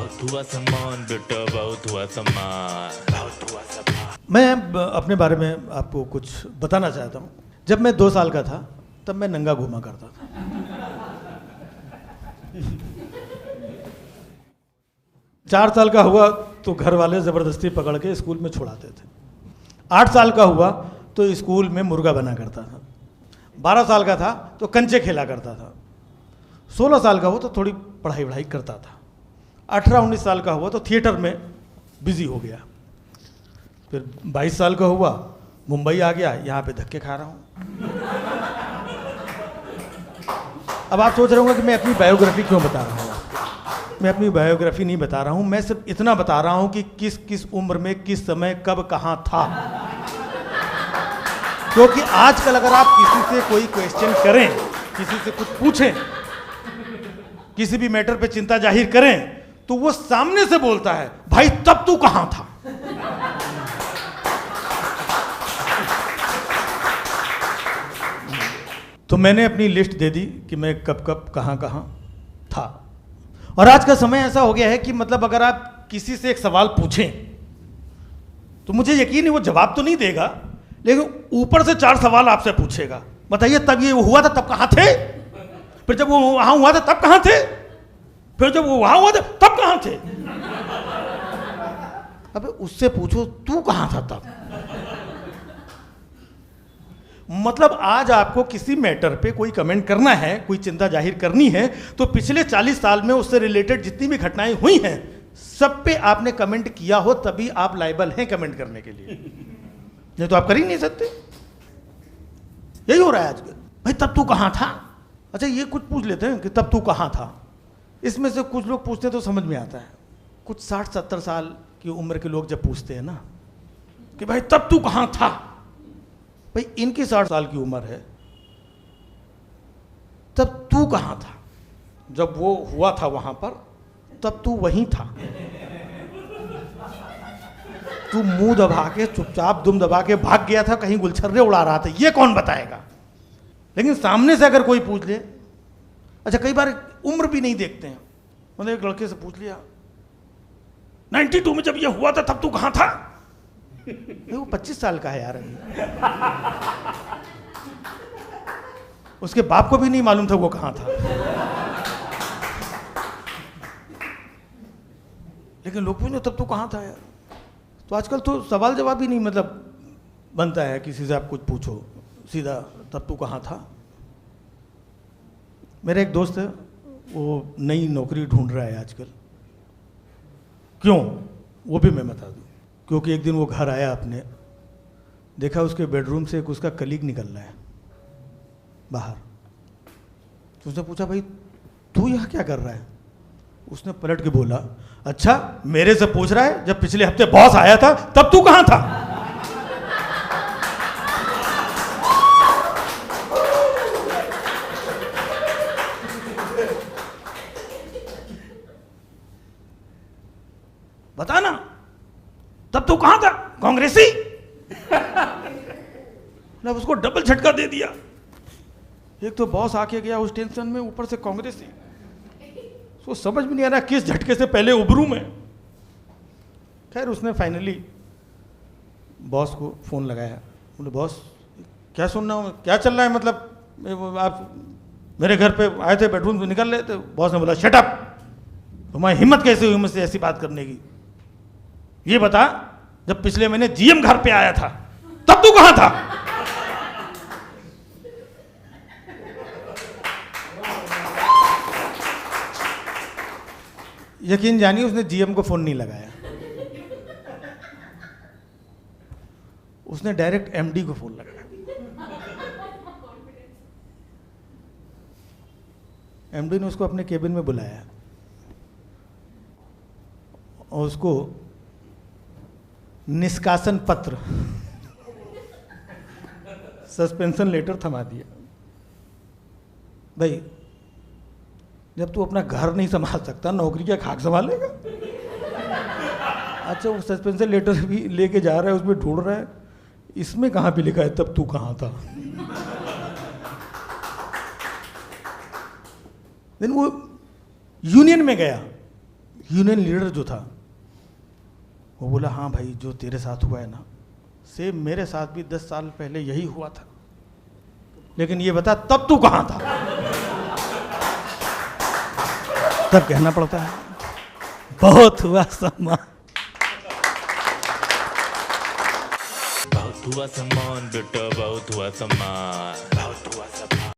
बहुत हुआ सम्मान बेटा, बहुत हुआ सम्मान, बहुत हुआ सम्मान। मैं अपने बारे में आपको कुछ बताना चाहता हूँ। जब मैं 2 साल का था तब मैं नंगा घूमा करता था। 4 साल का हुआ तो घर वाले ज़बरदस्ती पकड़ के स्कूल में छुड़ाते थे। 8 साल का हुआ तो स्कूल में मुर्गा बना करता था। 12 साल का था तो कंचे खेला करता था। 16 साल का हुआ तो थोड़ी पढ़ाई करता था। 18-19 साल का हुआ तो थिएटर में बिजी हो गया। फिर 22 साल का हुआ, मुंबई आ गया, यहाँ पे धक्के खा रहा हूँ। अब आप सोच रहे होंगे कि मैं अपनी बायोग्राफी क्यों बता रहा हूँ आपको। मैं अपनी बायोग्राफी नहीं बता रहा हूँ, मैं सिर्फ इतना बता रहा हूँ कि किस किस उम्र में, किस समय, कब, कहाँ था। क्योंकि आजकल अगर आप किसी से कोई क्वेश्चन करें, किसी से कुछ पूछें, किसी भी मैटर पे चिंता जाहिर करें, तो वो सामने से बोलता है, भाई तब तू कहां था। तो मैंने अपनी लिस्ट दे दी कि मैं कब कब कहां कहां था। और आज का समय ऐसा हो गया है कि मतलब अगर आप किसी से एक सवाल पूछें तो मुझे यकीन है वो जवाब तो नहीं देगा, लेकिन ऊपर से 4 सवाल आपसे पूछेगा। बताइए तब ये हुआ था तब कहां थे, फिर जब वो वहां हुआ था तब कहां थे, फिर जब वो वहां हुआ था तब कहां थे। अबे उससे पूछो तू कहां था तब। मतलब आज आपको किसी मैटर पे कोई कमेंट करना है, कोई चिंता जाहिर करनी है, तो पिछले 40 साल में उससे रिलेटेड जितनी भी घटनाएं हुई हैं सब पे आपने कमेंट किया हो, तभी आप लायबल हैं कमेंट करने के लिए। नहीं तो आप कर ही नहीं सकते। यही हो रहा है आजकल। भाई तब तू कहां था। अच्छा ये कुछ पूछ लेते हैं कि तब तू कहां था। इसमें से कुछ लोग पूछते हैं तो समझ में आता है। कुछ 60-70 साल की उम्र के लोग जब पूछते हैं ना कि भाई तब तू कहां था, भाई इनकी 60 साल की उम्र है, तब तू कहां था। जब वो हुआ था वहां पर, तब तू वहीं था। तू मुंह दबा के चुपचाप दुम दबा के भाग गया था, कहीं गुलछर्रे उड़ा रहा था, ये कौन बताएगा। लेकिन सामने से अगर कोई पूछ ले, अच्छा कई बार उम्र भी नहीं देखते हैं। मैंने एक लड़के से पूछ लिया 92 में जब ये हुआ था तब तू कहां था। वो 25 साल का है यार अभी। उसके बाप को भी नहीं मालूम था वो कहां था। लेकिन लोग पूछते तब तू कहां था यार। तो आजकल तो सवाल जवाब ही नहीं मतलब बनता है। किसी से आप कुछ पूछो सीधा तब तू कहां था। मेरा एक दोस्त है, वो नई नौकरी ढूंढ रहा है आजकल। क्यों वो भी मैं बता दूं। क्योंकि एक दिन वो घर आया, अपने देखा उसके बेडरूम से एक उसका कलीग निकल रहा है बाहर। तो उसने पूछा भाई तू यहाँ क्या कर रहा है। उसने पलट के बोला, अच्छा मेरे से पूछ रहा है, जब पिछले हफ्ते बॉस आया था तब तू कहां था। बताना तब तू कहां था कांग्रेसी। ना उसको डबल झटका दे दिया। एक तो बॉस आके गया उस टेंशन में, ऊपर से कांग्रेसी। उसको समझ में नहीं आ रहा किस झटके से पहले उभरूं मैं। खैर उसने फाइनली बॉस को फोन लगाया। बोले बॉस क्या सुन रहा हूं, क्या चल रहा है, मतलब आप मेरे घर पे आए थे, बेडरूम से निकल रहे थे। बॉस ने बोला शट अप, तुम्हारी हिम्मत कैसे हुई मुझसे ऐसी बात करने की। ये बता जब पिछले महीने जीएम घर पे आया था तब तू कहां था। यकीन जानिए उसने जीएम को फोन नहीं लगाया, उसने डायरेक्ट एमडी को फोन लगाया। एमडी ने उसको अपने केबिन में बुलाया और उसको निष्कासन पत्र, सस्पेंशन लेटर थमा दिया। भाई जब तू अपना घर नहीं संभाल सकता, नौकरी क्या खाक संभालेगा। अच्छा वो सस्पेंशन लेटर भी लेके जा रहा है, उसमें ढूंढ रहा है इसमें कहाँ पे लिखा है तब तू कहाँ था। दिन वो यूनियन में गया, यूनियन लीडर जो था वो बोला, हाँ भाई जो तेरे साथ हुआ है ना, सेम मेरे साथ भी 10 साल पहले यही हुआ था, लेकिन ये बता तब तू कहाँ था? तब कहना पड़ता है बहुत हुआ सम्मान। बहुत हुआ सम्मान बेटा, बहुत हुआ सम्मान, बहुत हुआ सम्मान।